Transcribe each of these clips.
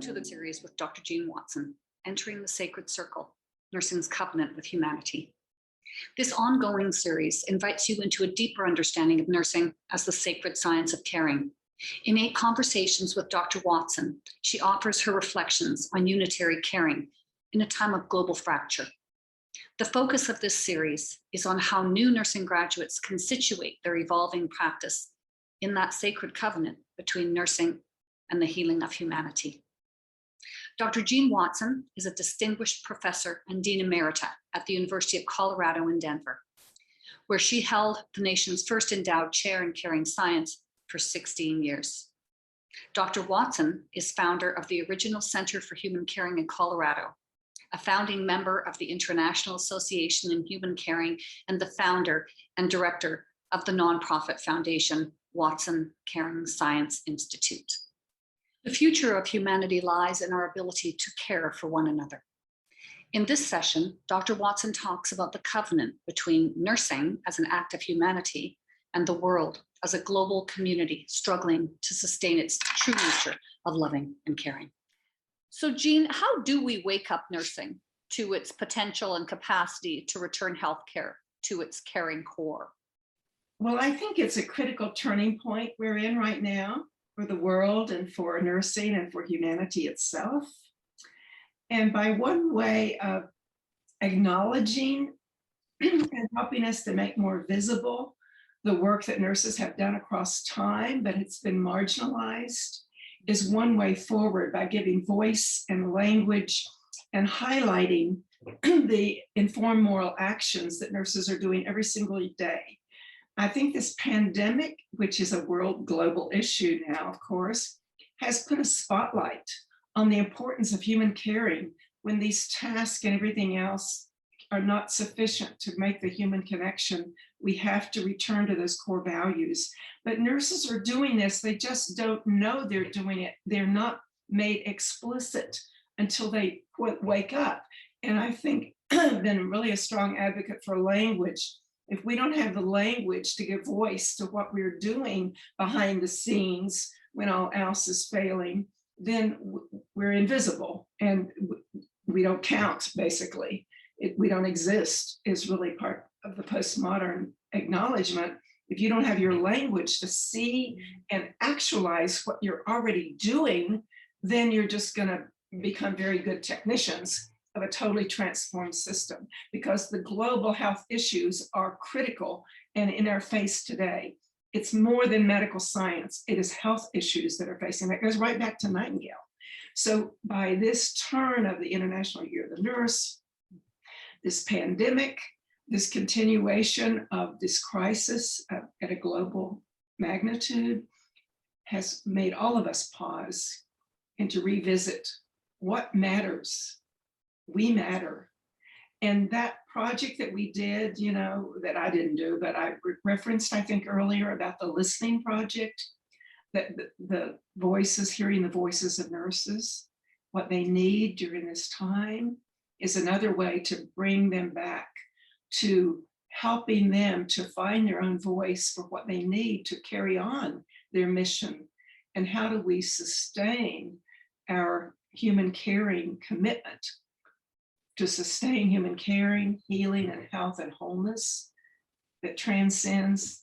to the series with Dr. Jean Watson, Entering the Sacred Circle, Nursing's Covenant with Humanity. This ongoing series invites you into a deeper understanding of nursing as the sacred science of caring. In 8 conversations with Dr. Watson, she offers her reflections on unitary caring in a time of global fracture. The focus of this series is on how new nursing graduates can situate their evolving practice in that sacred covenant between nursing and the healing of humanity. Dr. Jean Watson is a distinguished professor and Dean Emerita at the University of Colorado in Denver, where she held the nation's first endowed chair in caring science for 16 years. Dr. Watson is founder of the original Center for Human Caring in Colorado, a founding member of the International Association in Human Caring, and the founder and director of the nonprofit foundation Watson Caring Science Institute. The future of humanity lies in our ability to care for one another. In this session, Dr. Watson talks about the covenant between nursing as an act of humanity and the world as a global community struggling to sustain its true nature of loving and caring. So Jean, how do we wake up nursing to its potential and capacity to return healthcare to its caring core? Well, I think it's a critical turning point we're in right now for the world and for nursing and for humanity itself. And by one way of acknowledging and helping us to make more visible the work that nurses have done across time, but it's been marginalized, is one way forward, by giving voice and language and highlighting the informed moral actions that nurses are doing every single day. I think this pandemic, which is a world global issue now, of course, has put a spotlight on the importance of human caring when these tasks and everything else are not sufficient to make the human connection. We have to return to those core values. But nurses are doing this, they just don't know they're doing it. They're not made explicit until they wake up. And I think I've been really a strong advocate for language. If we don't have the language to give voice to what we're doing behind the scenes when all else is failing, then we're invisible and we don't count, basically. We don't exist is really part of the postmodern acknowledgement. If you don't have your language to see and actualize what you're already doing, then you're just going to become very good technicians of a totally transformed system, because the global health issues are critical and in our face today. It's more than medical science. It is health issues that are facing. That goes right back to Nightingale. So by this turn of the International Year of the Nurse, this pandemic, this continuation of this crisis at a global magnitude has made all of us pause and to revisit what matters. We matter. And that project that we did, you know, that I didn't do, but I referenced, I think earlier, about the listening project, that the voices, hearing the voices of nurses, what they need during this time, is another way to bring them back to helping them to find their own voice for what they need to carry on their mission. And how do we sustain our human caring commitment to sustain human caring, healing, and health and wholeness that transcends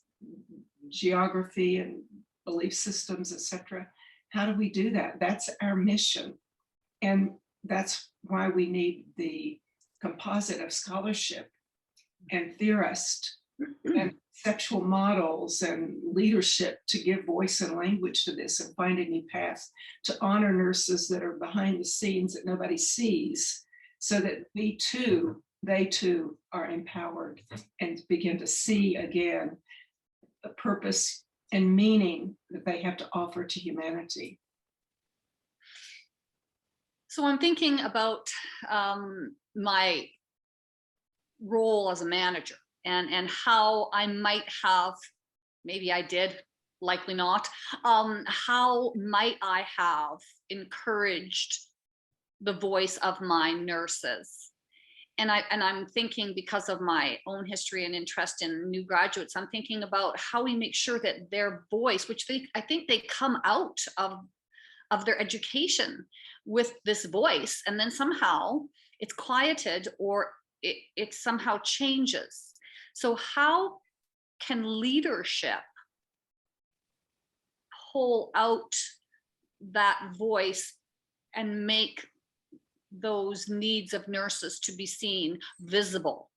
geography and belief systems, etc. How do we do that? That's our mission. And that's why we need the composite of scholarship and theorists and conceptual models and leadership to give voice and language to this and find a new path to honor nurses that are behind the scenes that nobody sees, so that they too are empowered and begin to see again the purpose and meaning that they have to offer to humanity. So I'm thinking about my role as a manager and how I might have, maybe I did, likely not, how might I have encouraged the voice of my nurses? And I'm thinking, because of my own history and interest in new graduates, I'm thinking about how we make sure that their voice, which I think they come out of of their education with this voice, and then somehow it's quieted or it somehow changes. So how can leadership pull out that voice and make those needs of nurses to be seen visible?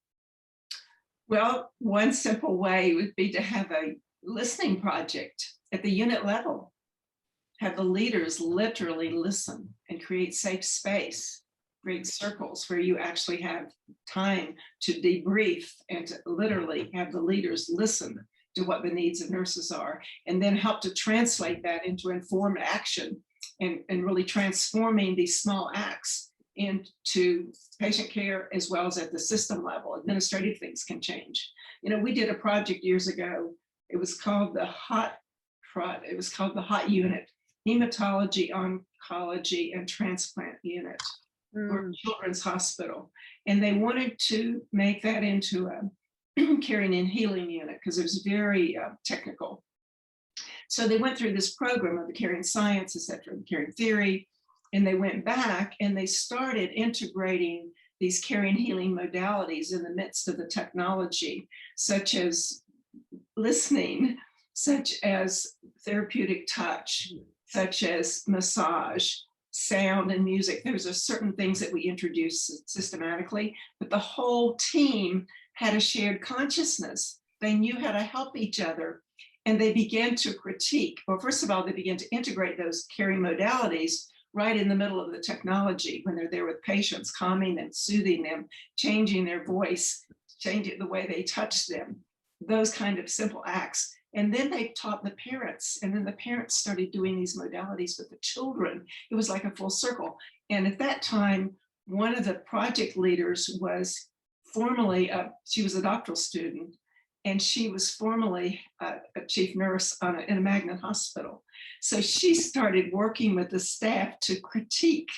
Well, one simple way would be to have a listening project at the unit level. Have the leaders literally listen and create safe space, create circles where you actually have time to debrief and to literally have the leaders listen to what the needs of nurses are, and then help to translate that into informed action and really transforming these small acts into patient care as well as at the system level. Administrative things can change. You know, we did a project years ago. It was called the HOT unit, Hematology, Oncology, and Transplant Unit for Children's Hospital. And they wanted to make that into a caring and healing unit because it was very technical. So they went through this program of the caring science, et cetera, the caring theory, and they went back and they started integrating these caring healing modalities in the midst of the technology, such as listening, such as therapeutic touch, such as massage, sound and music. There's certain things that we introduced systematically, but the whole team had a shared consciousness. They knew how to help each other, and they began to critique. Well, first of all, they began to integrate those caring modalities right in the middle of the technology when they're there with patients, calming them, soothing them, changing their voice, changing the way they touch them, those kind of simple acts. And then they taught the parents, and then the parents started doing these modalities with the children. It was like a full circle. And at that time, one of the project leaders was formerly, she was a doctoral student, and she was formerly a chief nurse in a magnet hospital. So she started working with the staff to critique.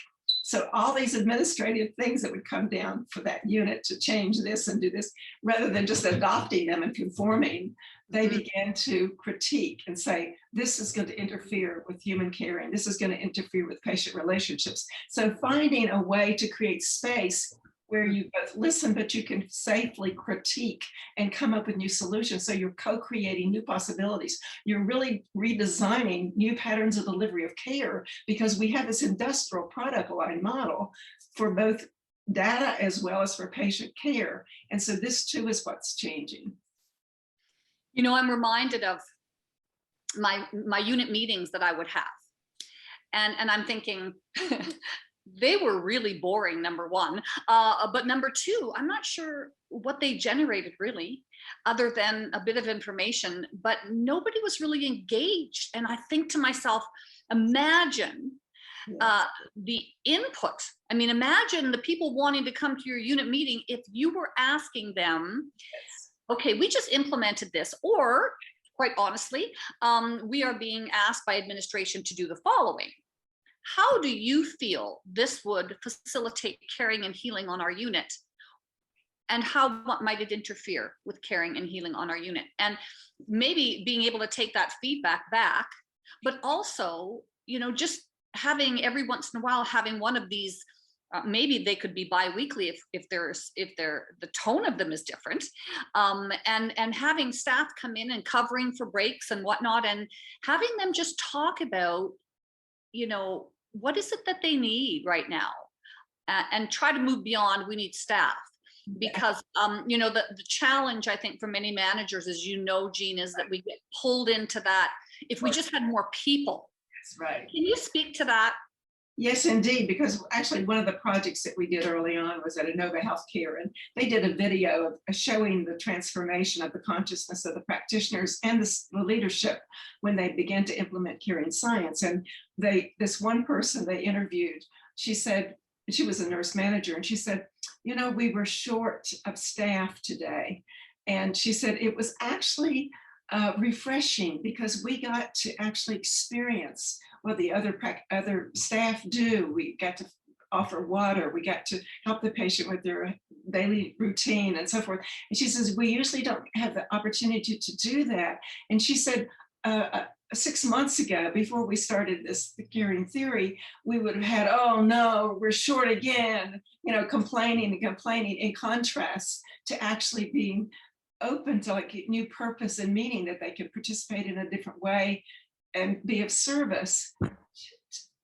So all these administrative things that would come down for that unit to change this and do this, rather than just adopting them and conforming, they began to critique and say, this is going to interfere with human caring. This is going to interfere with patient relationships. So finding a way to create space where you both listen, but you can safely critique and come up with new solutions. So you're co-creating new possibilities. You're really redesigning new patterns of delivery of care, because we have this industrial product line model for both data as well as for patient care. And so this too is what's changing. You know, I'm reminded of my unit meetings that I would have. And I'm thinking, they were really boring, number one. But number two, I'm not sure what they generated really, other than a bit of information, but nobody was really engaged. And I think to myself, imagine the input. I mean, imagine the people wanting to come to your unit meeting if you were asking them, okay, we just implemented this, or quite honestly, we are being asked by administration to do the following. How do you feel this would facilitate caring and healing on our unit? And what might it interfere with caring and healing on our unit? And maybe being able to take that feedback back, but also, you know, just having every once in a while, having one of these, maybe they could be bi-weekly if the tone of them is different, and having staff come in and covering for breaks and whatnot, and having them just talk about, you know, what is it that they need right now, and try to move beyond, we need staff. Because you know, the challenge I think for many managers, as you know, Jean, is that we get pulled into that. If we just had more people. That's right. Can you speak to that? Yes, indeed, because actually one of the projects that we did early on was at Inova Healthcare, and they did a video of showing the transformation of the consciousness of the practitioners and the leadership when they began to implement caring science. And this one person they interviewed, she said, she was a nurse manager, and she said, you know, we were short of staff today. And she said it was actually refreshing, because we got to actually experience what the other staff do. We got to offer water, we got to help the patient with their daily routine and so forth. And she says, we usually don't have the opportunity to do that. And she said, 6 months ago, before we started the caring theory, we would have had, oh no, we're short again, complaining and complaining, in contrast to actually being open to like new purpose and meaning, that they could participate in a different way and be of service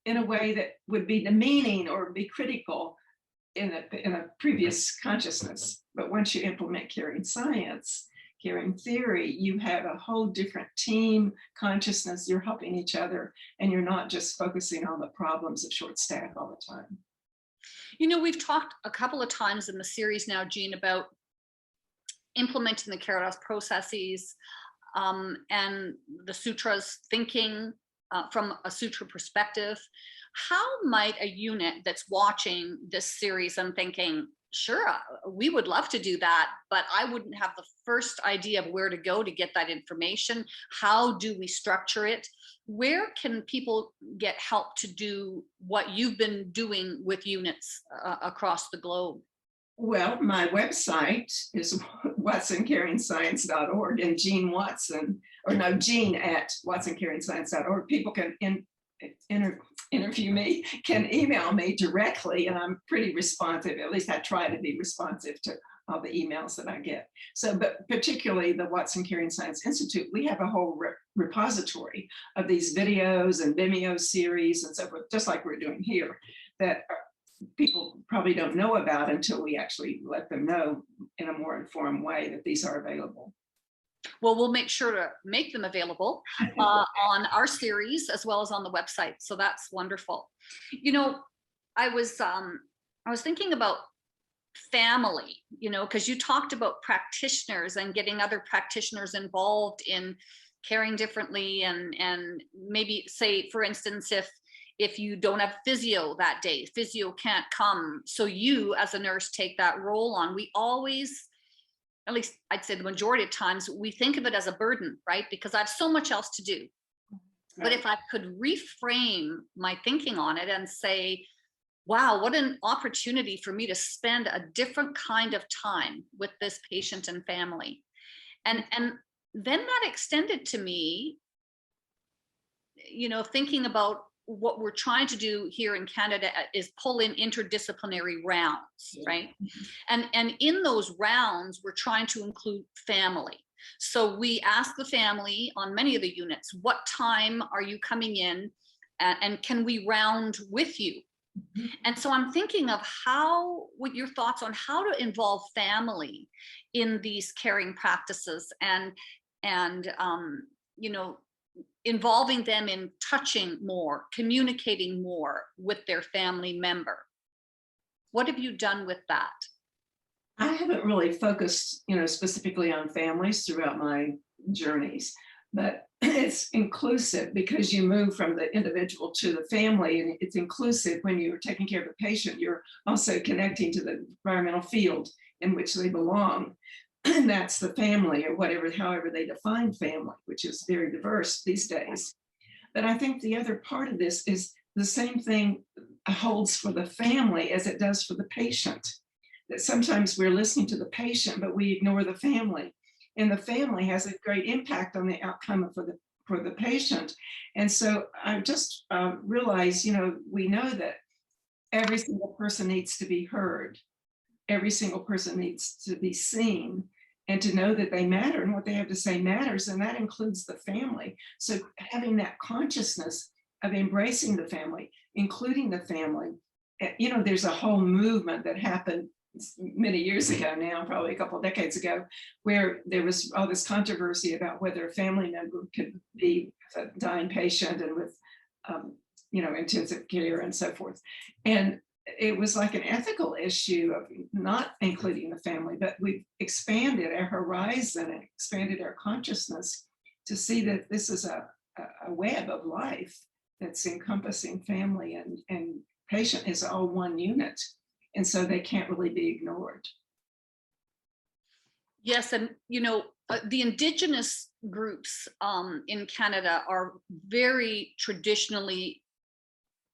in a way that would be demeaning or be critical in a previous consciousness. But once you implement caring science, caring theory, you have a whole different team consciousness. You're helping each other, and you're not just focusing on the problems of short staff all the time. We've talked a couple of times in the series now, Jean, about implementing the Caritas processes and the sutras, thinking from a sutra perspective. How might a unit that's watching this series and thinking, sure, we would love to do that, but I wouldn't have the first idea of where to go to get that information. How do we structure it? Where can people get help to do what you've been doing with units across the globe? Well, my website is watsoncaringScience.org, and Jean Watson, Jean at watsoncaringScience.org. People can interview me, can email me directly, and I'm pretty responsive. At least I try to be responsive to all the emails that I get. So, but particularly the Watson Caring Science Institute, we have a whole repository of these videos and Vimeo series and so forth, just like we're doing here, that people probably don't know about until we actually let them know in a more informed way that these are available. Well, we'll make sure to make them available on our series as well as on the website. So that's wonderful. I was thinking about family, because you talked about practitioners and getting other practitioners involved in caring differently, and maybe say, for instance, if you don't have physio that day, physio can't come, so you as a nurse take that role on. We always, at least I'd say the majority of times, we think of it as a burden, right? Because I have so much else to do. Right. But if I could reframe my thinking on it and say, wow, what an opportunity for me to spend a different kind of time with this patient and family. And then that extended to me, thinking about what we're trying to do here in Canada is pull in interdisciplinary rounds, right? And in those rounds, we're trying to include family. So we ask the family on many of the units, what time are you coming in, and can we round with you? And so I'm thinking of what your thoughts on how to involve family in these caring practices, and involving them in touching more, communicating more with their family member. What have you done with that? I haven't really focused, specifically on families throughout my journeys, but it's inclusive because you move from the individual to the family, and it's inclusive. When you're taking care of the patient, you're also connecting to the environmental field in which they belong. And that's the family, or however they define family, which is very diverse these days. But I think the other part of this is the same thing holds for the family as it does for the patient. That sometimes we're listening to the patient, but we ignore the family. And the family has a great impact on the outcome for the patient. And so I just realized, we know that every single person needs to be heard. Every single person needs to be seen, and to know that they matter and what they have to say matters, and that includes the family. So having that consciousness of embracing the family, including the family, there's a whole movement that happened many years ago now, probably a couple of decades ago, where there was all this controversy about whether a family member could be a dying patient and with, intensive care and so forth. And it was like an ethical issue of not including the family, but we've expanded our horizon and expanded our consciousness to see that this is a web of life that's encompassing family and patient is all one unit. And so they can't really be ignored. Yes, and the Indigenous groups in Canada are very traditionally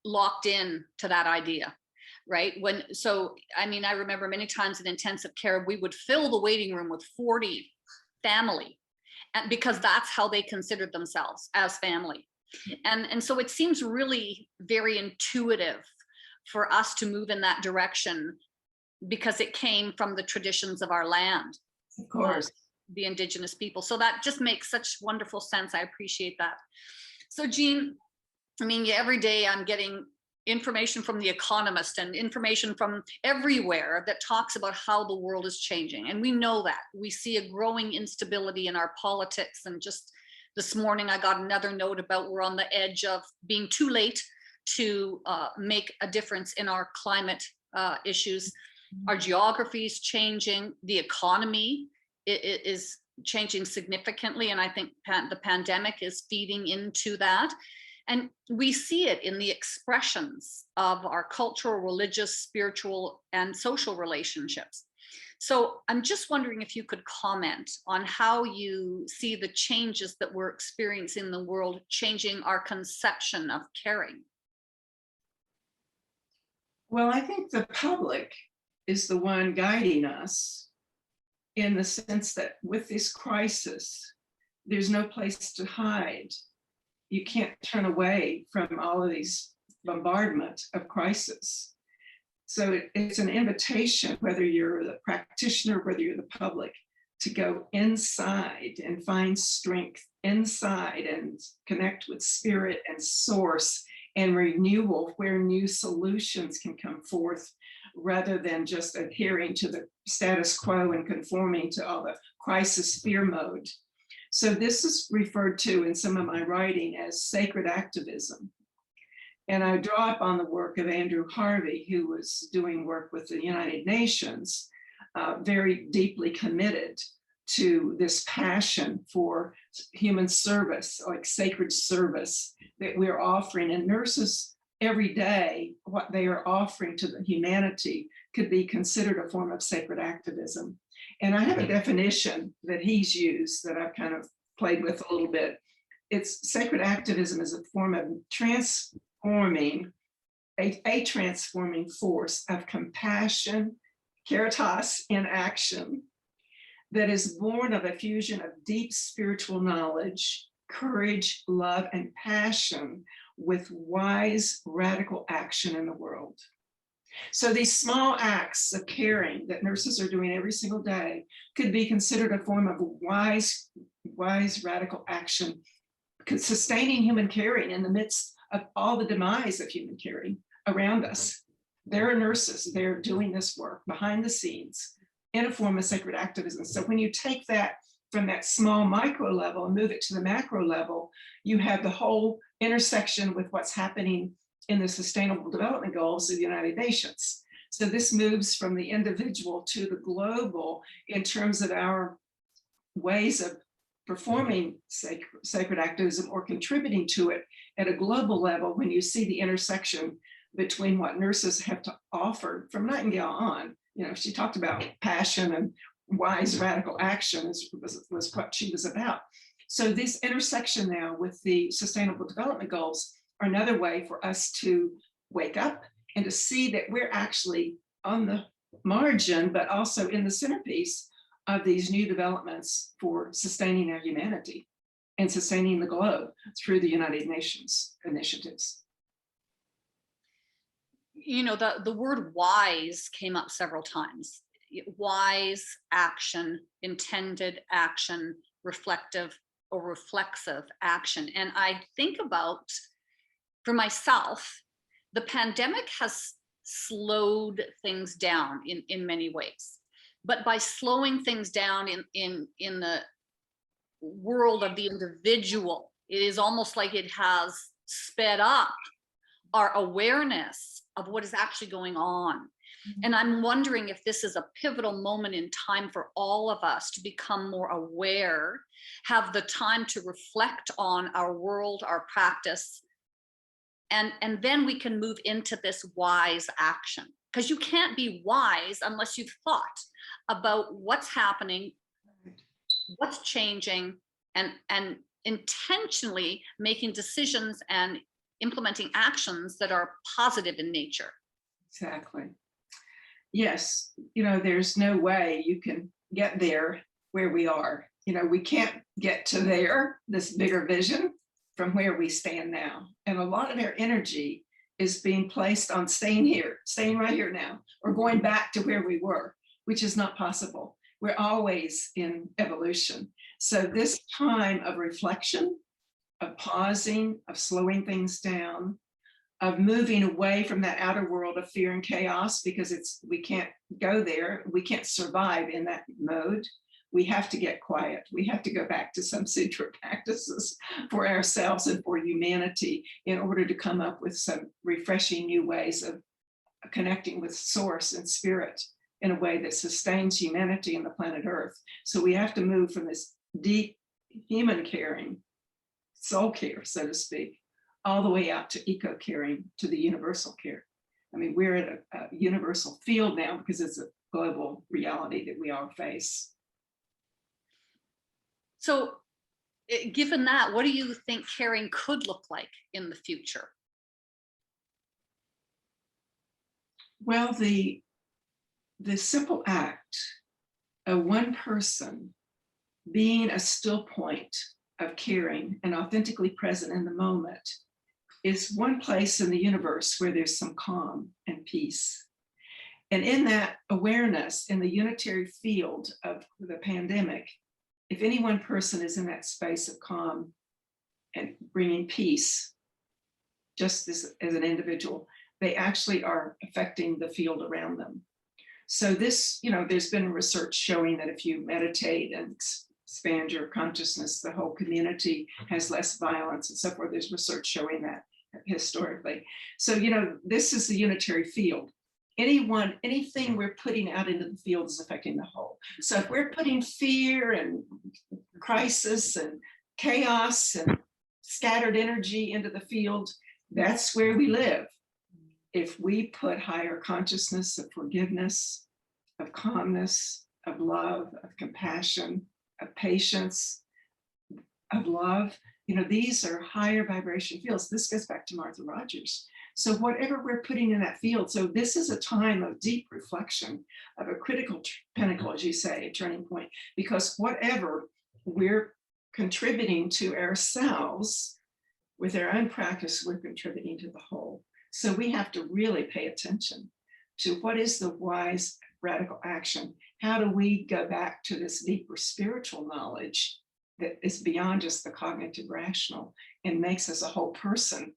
locked in to that idea. Right? I remember many times in intensive care, we would fill the waiting room with 40 family. and because that's how they considered themselves as family. And so it seems really very intuitive for us to move in that direction because it came from the traditions of our land, Of course. the indigenous people. So that just makes such wonderful sense. I appreciate that. So Jean, I mean, every day I'm getting information from The Economist and information from everywhere that talks about how the world is changing. And we know that. We see a growing instability in our politics. And just this morning, I got another note about we're on the edge of being too late to make a difference in our climate issues. Our geography is changing. The economy is changing significantly. And I think the pandemic is feeding into that. And we see it in the expressions of our cultural, religious, spiritual, and social relationships. So I'm just wondering if you could comment on how you see the changes that we're experiencing in the world changing our conception of caring. Well, I think the public is the one guiding us in the sense that with this crisis, there's no place to hide. You can't turn away from all of these bombardment of crisis. So it's an invitation, whether you're the practitioner, whether you're the public, to go inside and find strength inside and connect with spirit and source and renewal, where new solutions can come forth, rather than just adhering to the status quo and conforming to all the crisis fear mode. So this is referred to in some of my writing as sacred activism. And I draw up on the work of Andrew Harvey, who was doing work with the United Nations, very deeply committed to this passion for human service, like sacred service that we're offering. And nurses every day, what they are offering to the humanity could be considered a form of sacred activism. And I have a definition that he's used that I've kind of played with a little bit. It's sacred activism is a form of transforming, a transforming force of compassion, caritas in action, that is born of a fusion of deep spiritual knowledge, courage, love, and passion with wise, radical action in the world. So these small acts of caring that nurses are doing every single day could be considered a form of wise, radical action, sustaining human caring in the midst of all the demise of human caring around us. There are nurses, they're doing this work behind the scenes in a form of sacred activism. So when you take that from that small micro level and move it to the macro level, you have the whole intersection with what's happening in the Sustainable Development Goals of the United Nations. So this moves from the individual to the global in terms of our ways of performing sacred activism or contributing to it at a global level. When you see the intersection between what nurses have to offer from Nightingale on, you know, she talked about passion and wise radical action was what she was about. So this intersection now with the Sustainable Development Goals are another way for us to wake up and to see that we're actually on the margin, but also in the centerpiece of these new developments for sustaining our humanity and sustaining the globe through the United Nations initiatives. You know, the word wise came up several times. Wise action, intended action, reflective or reflexive action. And I think about, for myself, the pandemic has slowed things down in many ways. But by slowing things down in the world of the individual, it is almost like it has sped up our awareness of what is actually going on. And I'm wondering if this is a pivotal moment in time for all of us to become more aware, have the time to reflect on our world, our practice, and then we can move into this wise action. Because you can't be wise unless you've thought about what's happening, what's changing, and intentionally making decisions and implementing actions that are positive in nature. Exactly. Yes, you know, there's no way you can get there where we are we can't get to this bigger vision from where we stand now. And a lot of our energy is being placed on staying right here now, or going back to where we were, which is not possible. We're always in evolution. So this time of reflection, of pausing, of slowing things down, of moving away from that outer world of fear and chaos, because we can't go there. We can't survive in that mode. We have to get quiet. We have to go back to some sutra practices for ourselves and for humanity in order to come up with some refreshing new ways of connecting with source and spirit in a way that sustains humanity and the planet Earth. So we have to move from this deep human caring, soul care, so to speak, all the way out to eco caring, to the universal care. I mean, we're at a universal field now because it's a global reality that we all face. So given that, what do you think caring could look like in the future? Well, the simple act of one person being a still point of caring and authentically present in the moment is one place in the universe where there's some calm and peace. And in that awareness, in the unitary field of the pandemic, if any one person is in that space of calm and bringing peace, just as an individual, they actually are affecting the field around them. So this, there's been research showing that if you meditate and expand your consciousness, the whole community has less violence and so forth. There's research showing that historically. So, this is the unitary field. Anything we're putting out into the field is affecting the whole. So if we're putting fear and crisis and chaos and scattered energy into the field, that's where we live. If we put higher consciousness of forgiveness, of calmness, of love, of compassion, of patience, of love, these are higher vibration fields. This goes back to Martha Rogers. So whatever we're putting in that field, so this is a time of deep reflection, of a critical pinnacle, as you say, a turning point, because whatever we're contributing to ourselves with our own practice, we're contributing to the whole. So we have to really pay attention to what is the wise radical action. How do we go back to this deeper spiritual knowledge that is beyond just the cognitive rational and makes us a whole person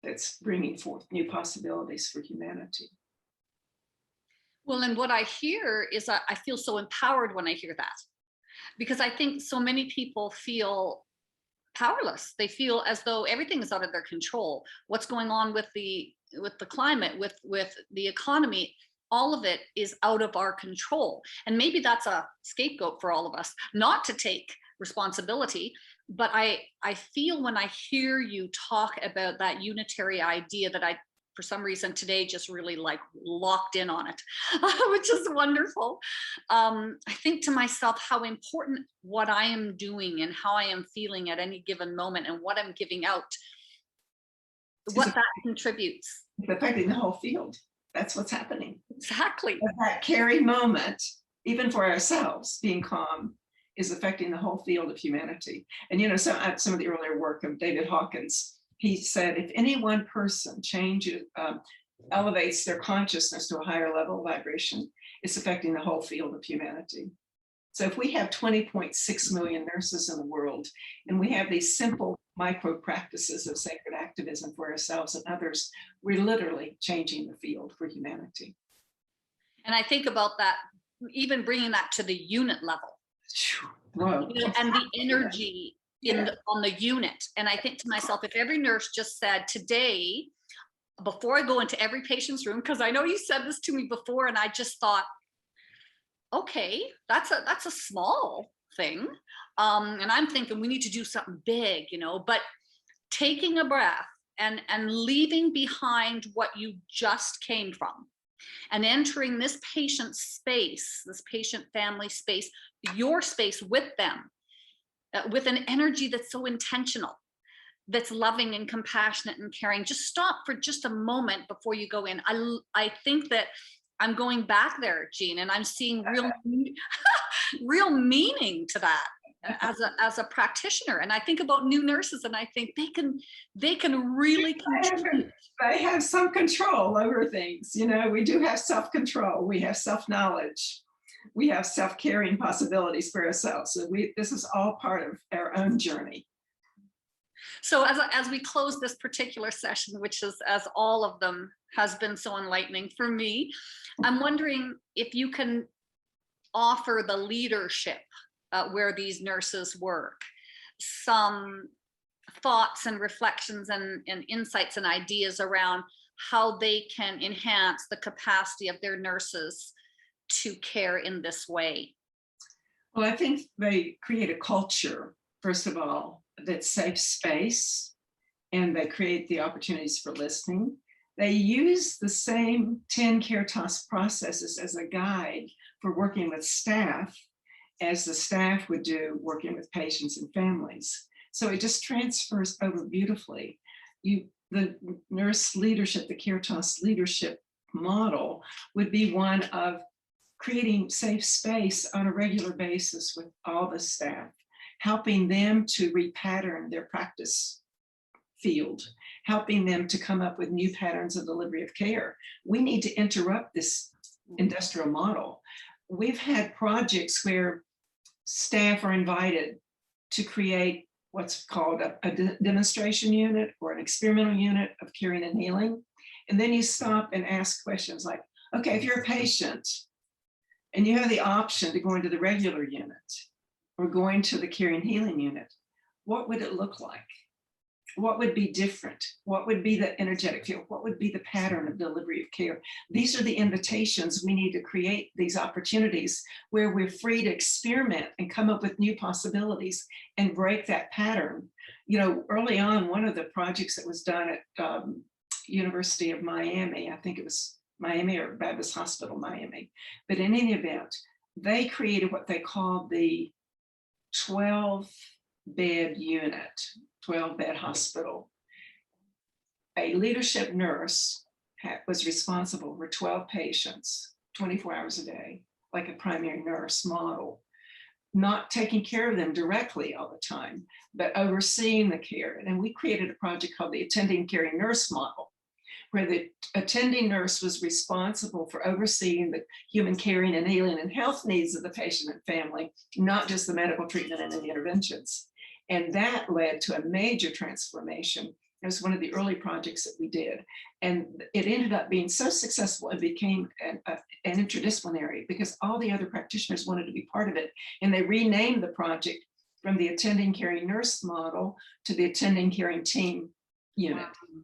that's bringing forth new possibilities for humanity? Well, and what I hear is I feel so empowered when I hear that, because I think so many people feel powerless. They feel as though everything is out of their control. What's going on with the climate, with the economy, all of it is out of our control. And maybe that's a scapegoat for all of us, not to take responsibility. But I feel when I hear you talk about that unitary idea that I, for some reason today, just really locked in on it, which is wonderful. I think to myself how important what I am doing and how I am feeling at any given moment and what I'm giving out, what that contributes. It's affecting the whole field. That's what's happening. Exactly. That caring moment, even for ourselves, being calm, is affecting the whole field of humanity. And so some of the earlier work of David Hawkins, he said, if any one person elevates their consciousness to a higher level of vibration, it's affecting the whole field of humanity. So if we have 20.6 million nurses in the world, and we have these simple micro practices of sacred activism for ourselves and others, we're literally changing the field for humanity. And I think about that, even bringing that to the unit level. Whoa. And the energy on the unit. And I think to myself, if every nurse just said today, before I go into every patient's room, because I know you said this to me before, and I just thought, okay, that's a small thing. And I'm thinking we need to do something big, but taking a breath and leaving behind what you just came from and entering this patient space, this patient family space, your space with them, with an energy that's so intentional, that's loving and compassionate and caring. Just stop for just a moment before you go in. I think that I'm going back there, Jean, and I'm seeing real meaning to that. as a practitioner. And I think about new nurses, and I think they can really contribute. They have some control over things. You know, we do have self-control. We have self-knowledge. We have self-caring possibilities for ourselves. So this is all part of our own journey. So as we close this particular session, which is, as all of them has been so enlightening for me, I'm wondering if you can offer the leadership where these nurses work some thoughts and reflections and insights and ideas around how they can enhance the capacity of their nurses to care in this way. Well, I think they create a culture, first of all, that's safe space, and they create the opportunities for listening. They use the same 10 care task processes as a guide for working with staff as the staff would do working with patients and families. So it just transfers over beautifully. The nurse leadership, the care task leadership model would be one of creating safe space on a regular basis with all the staff, helping them to repattern their practice field, helping them to come up with new patterns of delivery of care. We need to interrupt this industrial model. We've had projects where staff are invited to create what's called a demonstration unit or an experimental unit of caring and healing. And then you stop and ask questions like, okay, if you're a patient and you have the option to go into the regular unit or going to the caring and healing unit, what would it look like? What would be different? What would be the energetic field? What would be the pattern of delivery of care? These are the invitations. We need to create these opportunities where we're free to experiment and come up with new possibilities and break that pattern. You know, early on, one of the projects that was done at University of Miami, I think it was Miami or Baptist Hospital, Miami, but in any event, they created what they called the 12-bed unit, 12-bed hospital. A leadership nurse was responsible for 12 patients, 24 hours a day, like a primary nurse model, not taking care of them directly all the time, but overseeing the care. And we created a project called the attending caring nurse model, where the attending nurse was responsible for overseeing the human caring and healing and health needs of the patient and family, not just the medical treatment and the interventions. And that led to a major transformation. It was one of the early projects that we did. And it ended up being so successful, it became an interdisciplinary because all the other practitioners wanted to be part of it. And they renamed the project from the attending caring nurse model to the attending caring team unit. Wow.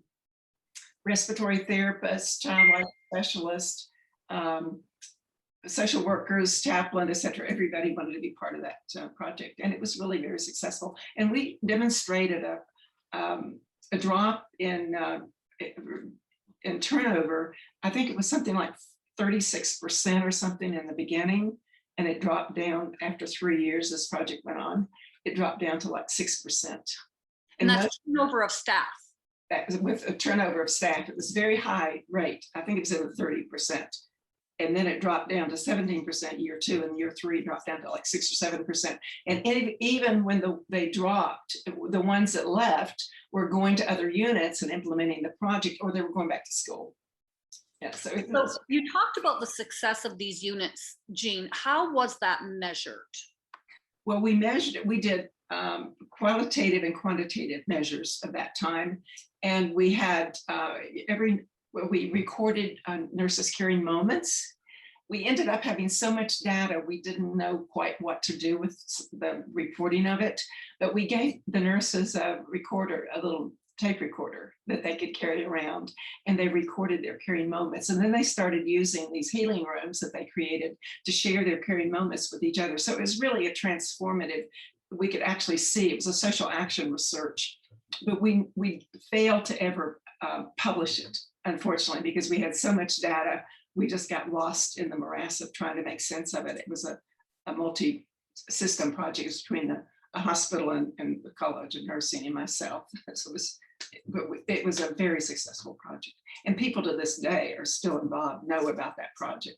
Respiratory therapists, child life specialists, social workers, chaplain, etc. Everybody wanted to be part of that project, and it was really very successful. And we demonstrated a drop in turnover. I think it was something like 36% or something in the beginning, and it dropped down after 3 years. This project went on. It dropped down to like 6%. And that's turnover of staff. That was with a turnover of staff. It was very high rate. I think it was over 30%. And then it dropped down to 17% year 2, and year 3 dropped down to like 6 or 7%. And even when they dropped, the ones that left were going to other units and implementing the project, or they were going back to school. Yeah. So you talked about the success of these units, Jean. How was that measured? Well, we measured it. We did qualitative and quantitative measures of that time, and we had we recorded nurses caring moments. We ended up having so much data, we didn't know quite what to do with the reporting of it, but we gave the nurses a recorder, a little tape recorder that they could carry around, and they recorded their caring moments. And then they started using these healing rooms that they created to share their caring moments with each other. So it was really a transformative, we could actually see, it was a social action research, but we failed to ever publish it, unfortunately, because we had so much data. We just got lost in the morass of trying to make sense of it. It was a multi-system project between a hospital and the College of Nursing and myself. So it was a very successful project. And people to this day are still involved, know about that project.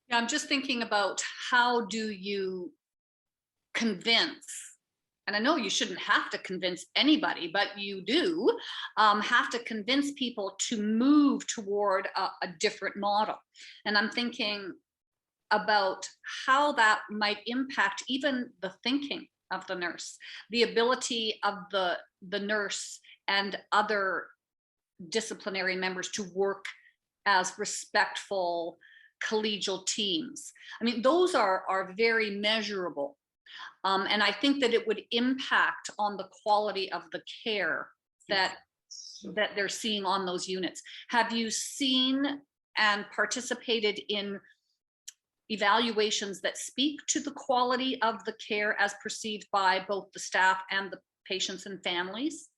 Yeah, I'm just thinking about how do you convince, and I know you shouldn't have to convince anybody, but you do have to convince people to move toward a different model. And I'm thinking about how that might impact even the thinking of the nurse, the ability of the nurse and other disciplinary members to work as respectful collegial teams. I mean, those are very measurable. And I think that it would impact on the quality of the care that they're seeing on those units. Have you seen and participated in evaluations that speak to the quality of the care as perceived by both the staff and the patients and families?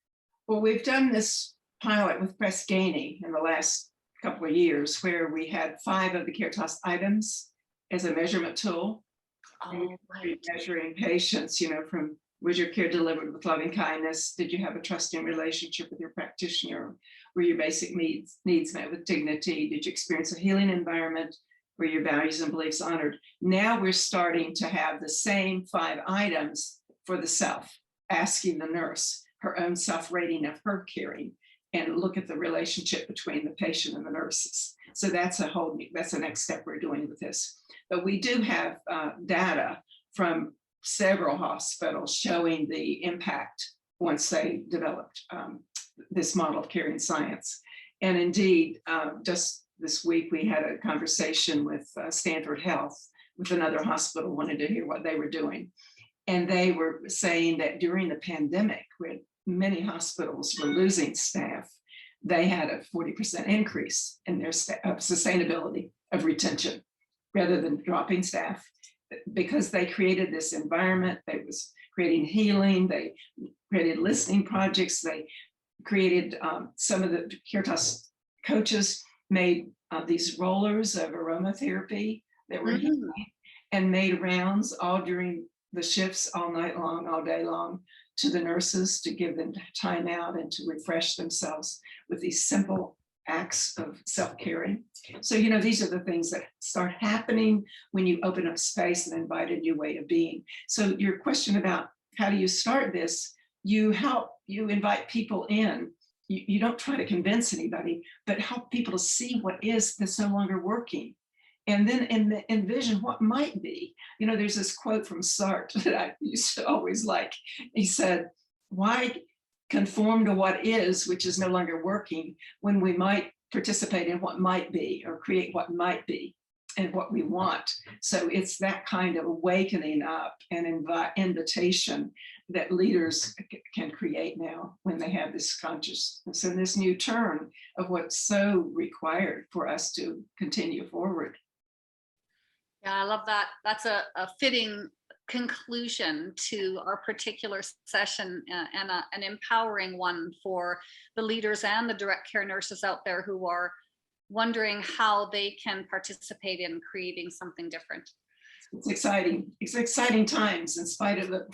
Well, we've done this pilot with Guérir in the last couple of years, where we had 5 of the Caritas items as a measurement tool. Oh, right. Measuring patients, from was your care delivered with loving kindness? Did you have a trusting relationship with your practitioner? Were your basic needs met with dignity? Did you experience a healing environment? Were your values and beliefs honored? Now we're starting to have the same 5 items for the self, asking the nurse her own self-rating of her caring, and look at the relationship between the patient and the nurses. So that's the next step we're doing with this. But we do have data from several hospitals showing the impact once they developed this model of caring science. And indeed, just this week, we had a conversation with Stanford Health, with another hospital, wanted to hear what they were doing. And they were saying that during the pandemic, when many hospitals were losing staff, they had a 40% increase in their sustainability of retention, rather than dropping staff, because they created this environment. They was creating healing. They created listening projects. They created some of the Caritas coaches made these rollers of aromatherapy that were healing, and made rounds all during the shifts, all night long, all day long, to the nurses to give them time out and to refresh themselves with these simple acts of self-caring. So, these are the things that start happening when you open up space and invite a new way of being. So your question about how do you start this, you invite people in. You don't try to convince anybody, but help people to see what is that's no longer working. And then envision what might be. There's this quote from Sartre that I used to always like. He said, "Why conform to what is, which is no longer working, when we might participate in what might be, or create what might be and what we want?" So it's that kind of awakening up and invitation that leaders can create now when they have this consciousness and this new turn of what's so required for us to continue forward. Yeah, I love that. That's a fitting conclusion to our particular session, and an empowering one for the leaders and the direct care nurses out there who are wondering how they can participate in creating something different. It's exciting. It's exciting times in spite of the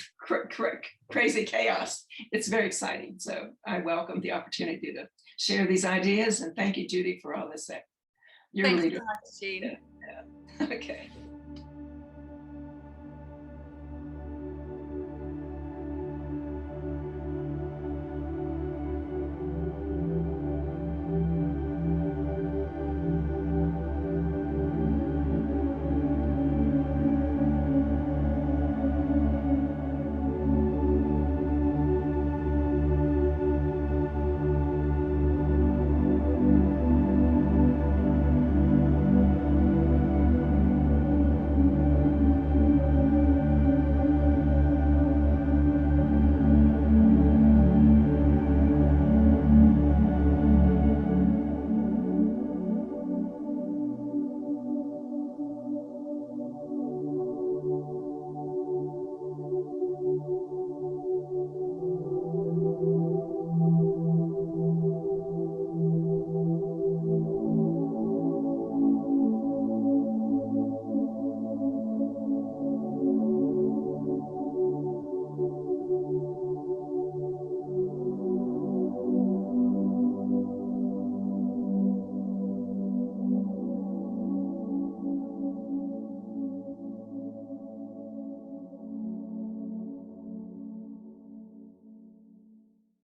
crazy chaos. It's very exciting. So I welcome the opportunity to share these ideas, and thank you, Judy, for all this. You're Thanks a leader. so much, Jean. Yeah. Okay.